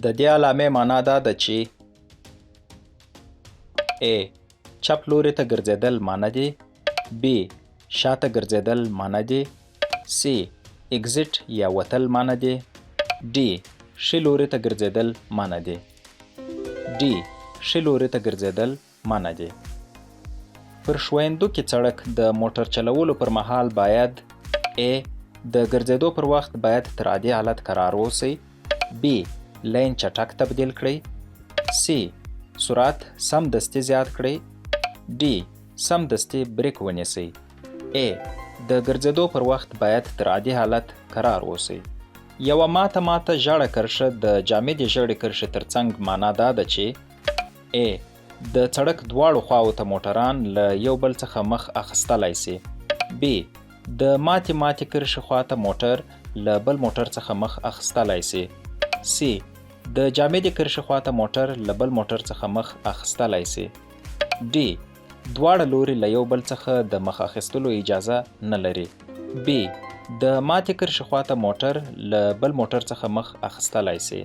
د دې علامې معنا دا ده چې A. چپ لوري ته ګرځېدل معنی دی. B. شاته ګرځېدل معنی دی. C. exit یا وتل معنی دی. D. ښي لوري ته ګرځېدل معنی دی. D. ښي لوري ته ګرځېدل معنی دی. پر ښویندوکي سړک د موټر چلولو پر مهال باید A. د ګرځېدو پر وخت باید تر عادي حالت قرار اوسئ. B. لین چټک تبدیل کړئ. C. سرعت سمدستي زیات کړئ. D. سمدستي بریک ونیسئ. A. د ګرځېدو پر وخت باید تر عادي حالت قرار اوسئ. یوه ماته ژړه کرښه د جامدې ژړې کرښې ترڅنګ معنا دا ده چې A. د سړک دواړو خواو ته موټران له یو بل څخه مخ اخیستلی سي. B. د ماتې کرښې خواته موټر له بل موټر څخه مخ اخیستلی سي. C. د جامدې کرښې خواته موټر له بل موټر څخه مخ اخیستلی سي. D. دواړه لوري له یو بل څخه د مخ اخیستلو اجازه نه لري. B. د ماتې کرښې خواته موټر له بل موټر څخه مخ اخیستلی سي.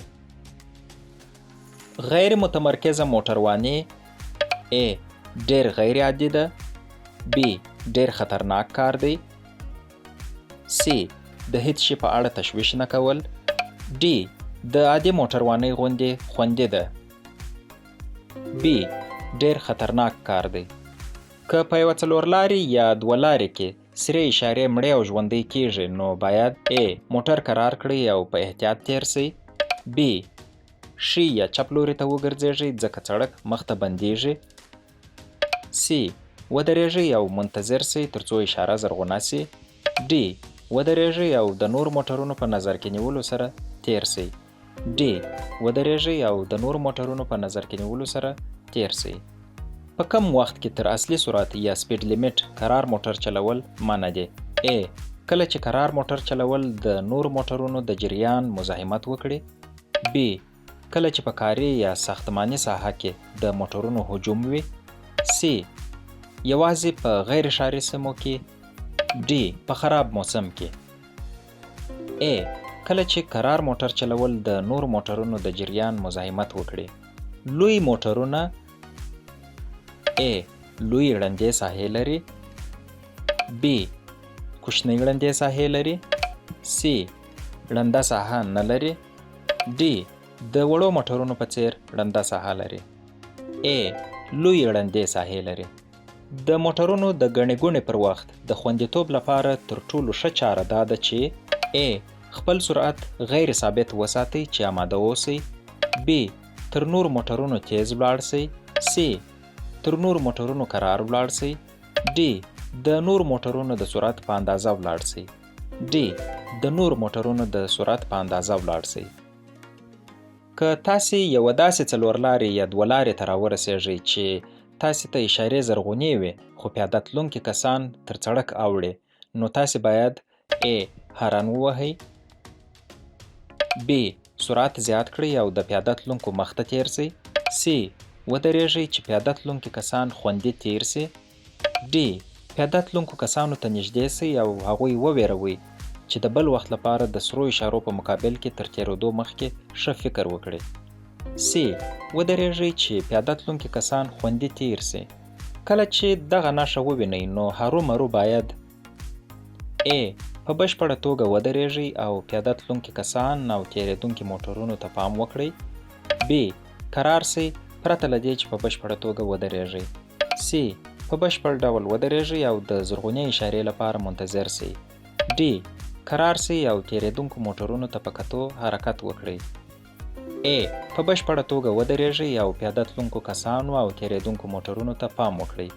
غیر متمرکزه موټرواني A. ډیر غیر عادي ده. B. ډیر خطرناک کار دی. C. د هیڅ شي په اړه تشویش نه کول. D. د عادي موټروانۍ غوندې خوندي ده. B. ډیر خطرناک کار دی. که په یوه څلورلارې یا دوه لارې کې سرې اشارې مړې او ژوندۍ کیږي نو باید A. موټر قرار کړئ او په احتیاط تیر سئ. B. ښي یا چپ لوري ته وګرځېږئ ځکه سړک مخ ته بندیږي. C. ودرېږئ او منتظر سئ تر څو اشاره زرغونه سي. D. ودرېږئ او د نورو موټرونو په نظر کې نیولو سره تیر سئ. D. ودرېږئ او د نورو موټرونو په نظر کې نیولو سره تیر سئ. په کم وخت کې تر اصلي سرعت یا سپیډ لیمټ قرار موټر چلول معنی دی. A. کله چې قرار موټر چلول د نورو موټرونو د جریان مزاحمت وکړي. B. کله چې په کاري یا ساختماني ساحه کې د موټرونو هجوم وي. C. یوازې په غیر ښاري سیمو کې. D. په خراب موسم کې. A. کله چې قرار موټر چلول د نورو موټرونو د جریان مزاحمت وکړي. لوی موټرونه A. لوی ړندې ساحې لري. B. کوچنۍ ړندې ساحې لري. C. ړنده ساحه نه لري. D. د وړو موټرونو په څیر ړنده ساحه لري. A. لوی ړندې ساحې لري. د موټرونو د ګڼې ګوڼې پر وخت د خوندیتوب لپاره تر ټولو ښه چاره دا ده چې A. خپل سرعت غیر ثابت وساتئ چې آماده اوسئ. B. تر نورو موټرونو تیز ولاړ سئ. C. تر نورو موټرونو قرار ولاړ سئ. D. د نورو موټرونو د سرعت په اندازه ولاړ سئ. D. د نورو موټرونو د سرعت په اندازه ولاړ سئ. که تاسې یوه داسې څلورلارې یا دوه لارې ته راورسېږئ چې تاسې ته اشارې زرغونې وي خو پیاده تلونکي کسان تر سړک اوړي نو تاسې باید A. هارن ووهئ. B. سرعت زیات کړئ او د پیاده تلونکو مخ ته تیر سئ. C. ودرېږئ چې پیاده تلونکي کسان خوندي تیر سي. D. پیاده تلونکو کسانو ته نږدې سئ او هغوی وویروئ چې د بل وخت لپاره د سرو اشارو په مقابل کې تر تیرېدو مخکې ښه فکر وکړئ. C. ودرېږئ چې پیاده تلونکي کسان خوندي تیر سي. کله چې دغه نښه ووینئ نو هرومرو باید A. په بشپړه توګه ودرېږئ او پیاده تلونکي کسان او تیرېدونکي موټرونو ته پام وکړئ. B. قرار سئ پرته له دې چې په بشپړه توګه ودرېږئ. C. په بشپړ ډول ودرېږئ او د زرغونې اشارې لپاره منتظر سئ. D. قرار سئ او تیرېدونکو موټرونو ته په کتو حرکت وکړئ. A. په بشپړه توګه ودرېږئ او پیاده تلونکو کسانو او تیرېدونکو موټرونو ته پام وکړئ.